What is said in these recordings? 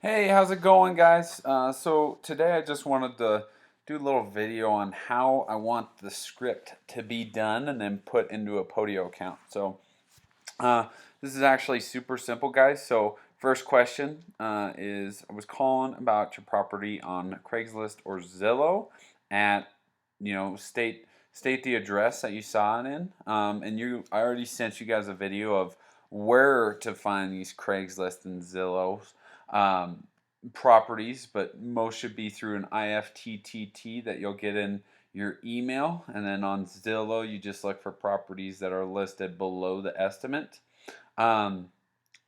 Hey, how's it going, guys? So today I just wanted to do a little video on how I want the script to be done and then put into a Podio account. Uh, this is actually super simple, guys. So first question is, I was calling about your property on Craigslist or Zillow at, state the address that you saw it in. I already sent you guys a video of where to find these Craigslist and Zillow um, properties, but most should be through an IFTTT that you'll get in your email. And then on Zillow, you just look for properties that are listed below the estimate. Um,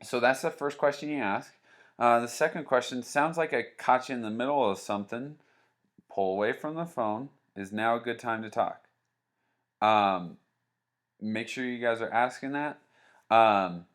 so that's the first question you ask. The second question sounds like I caught you in the middle of something. Pull away from the phone. Is now a good time to talk? Um, Make sure you guys are asking that. Um,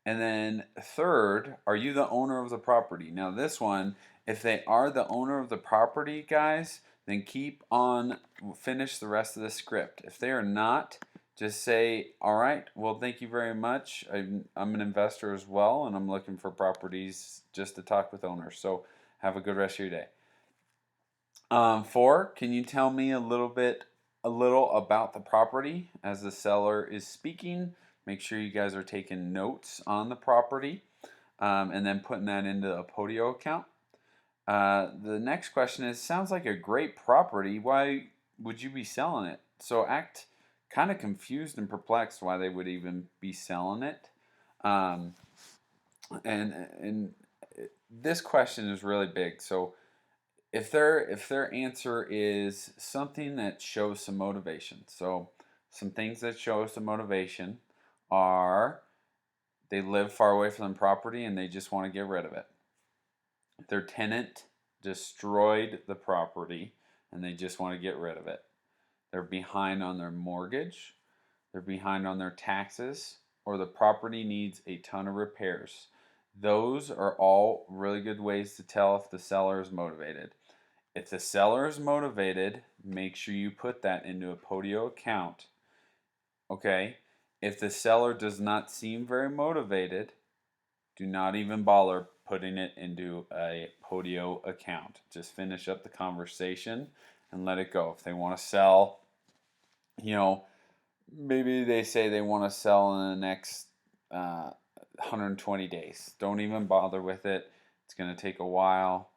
and then third, are you the owner of the property? Now this one, if they are the owner of the property, guys, then keep on, finish the rest of the script. If they are not, just say, all right, well, thank you very much. I'm an investor as well, and I'm looking for properties just to talk with owners. So have a good rest of your day. Four, can you tell me a little about the property as the seller is speaking? Make sure you guys are taking notes on the property and then putting that into a Podio account. The next question is, sounds like a great property. Why would you be selling it? So act kind of confused and perplexed why they would even be selling it. Um, and this question is really big. So if their answer is something that shows some motivation, so some things that show some motivation are they live far away from the property and they just want to get rid of it. Their tenant destroyed the property and they just want to get rid of it. They're behind on their mortgage, they're behind on their taxes, or the property needs a ton of repairs. Those are all really good ways to tell if the seller is motivated. If the seller is motivated, make sure you put that into a Podio account. Okay? If the seller does not seem very motivated, do not even bother putting it into a Podio account. Just finish up the conversation and let it go. If they want to sell, you know, maybe they say they want to sell in the next 120 days. Don't even bother with it. It's going to take a while.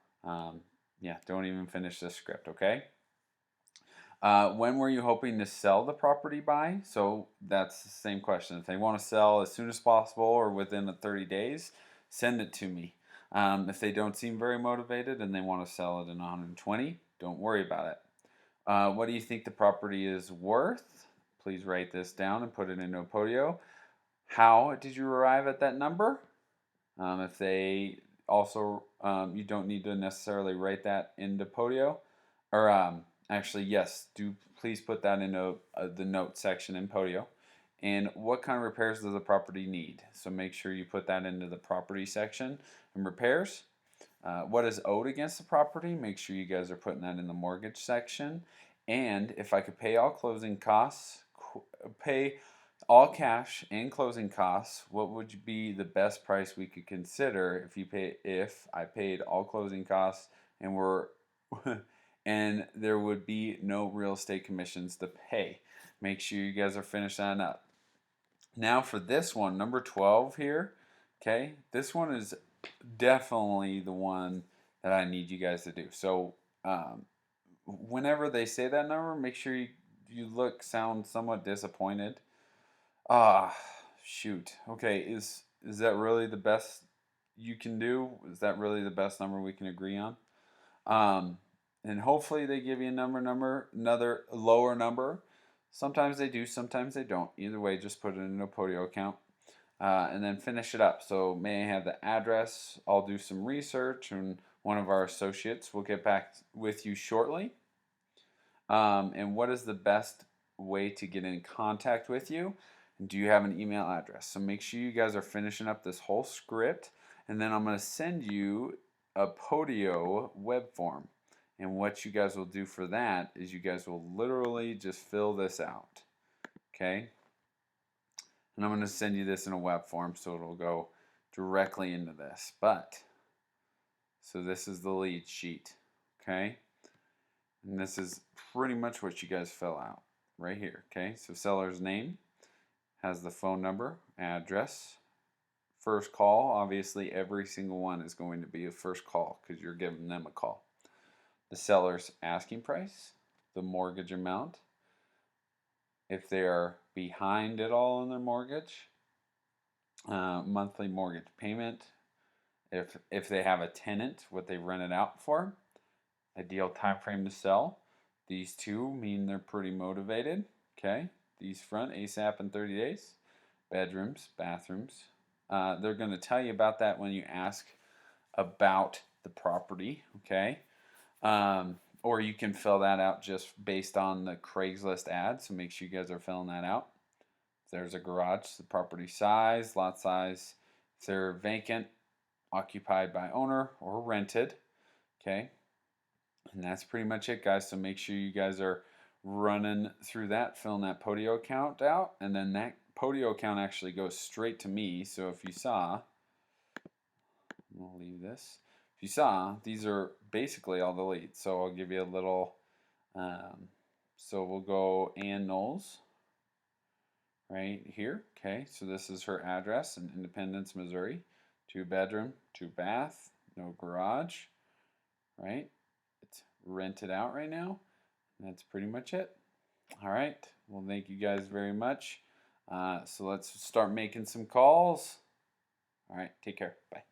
Yeah, don't even finish the script, okay? When were you hoping to sell the property by? So that's the same question. If they want to sell as soon as possible or within the 30 days, send it to me. If they don't seem very motivated and they want to sell it in 120, don't worry about it. What do you think the property is worth? Please write this down and put it into a Podio. How did you arrive at that number? If they also, you don't need to necessarily write that into Podio. Or actually, yes, do please put that into the note section in Podio. And what kind of repairs does the property need? So make sure you put that into the property section and repairs. What is owed against the property? Make sure you guys are putting that in the mortgage section. And if I could pay all closing costs, pay all cash and closing costs, what would be the best price we could consider if I paid all closing costs and were and there would be no real estate commissions to pay. Make sure you guys are finishing that up. Now for this one, number 12 here, okay? This one is definitely the one that I need you guys to do. So, whenever they say that number, make sure you sound somewhat disappointed. Ah, shoot. Okay, is that really the best you can do? Is that really the best number we can agree on? Um, and hopefully they give you another lower number. Sometimes they do, sometimes they don't. Either way, just put it in a Podio account. And then finish it up. So may I have the address? I'll do some research, and one of our associates will get back with you shortly. And what is the best way to get in contact with you? And do you have an email address? So make sure you guys are finishing up this whole script, and then I'm going to send you a Podio web form. And what you guys will do for that is you guys will literally just fill this out. Okay? And I'm going to send you this in a web form so it'll go directly into this. But So this is the lead sheet, okay? And this is pretty much what you guys fill out right here, okay? So seller's name has the phone number, address, first call. Obviously, every single one is going to be a first call because you're giving them a call. The seller's asking price, the mortgage amount, if they are behind at all in their mortgage, monthly mortgage payment, if they have a tenant, what they rent it out for, ideal time frame to sell. These two mean they're pretty motivated. Okay, these front ASAP in 30 days. Bedrooms, bathrooms. They're going to tell you about that when you ask about the property. Okay, or you can fill that out just based on the Craigslist ad. So make sure you guys are filling that out. If there's a garage, the property size, lot size. If they're vacant, occupied by owner, or rented. Okay, and that's pretty much it, guys. So make sure you guys are running through that, filling that Podio account out, and then that Podio account actually goes straight to me. So if you saw, I'll leave this. If you saw, these are basically all the leads. So I'll give you a little, so we'll go Ann Knowles right here. Okay, so this is her address in Independence, Missouri. 2-bedroom, 2-bath, no garage, right? It's rented out right now. That's pretty much it. All right. Well, thank you guys very much. So let's start making some calls. All right. Take care. Bye.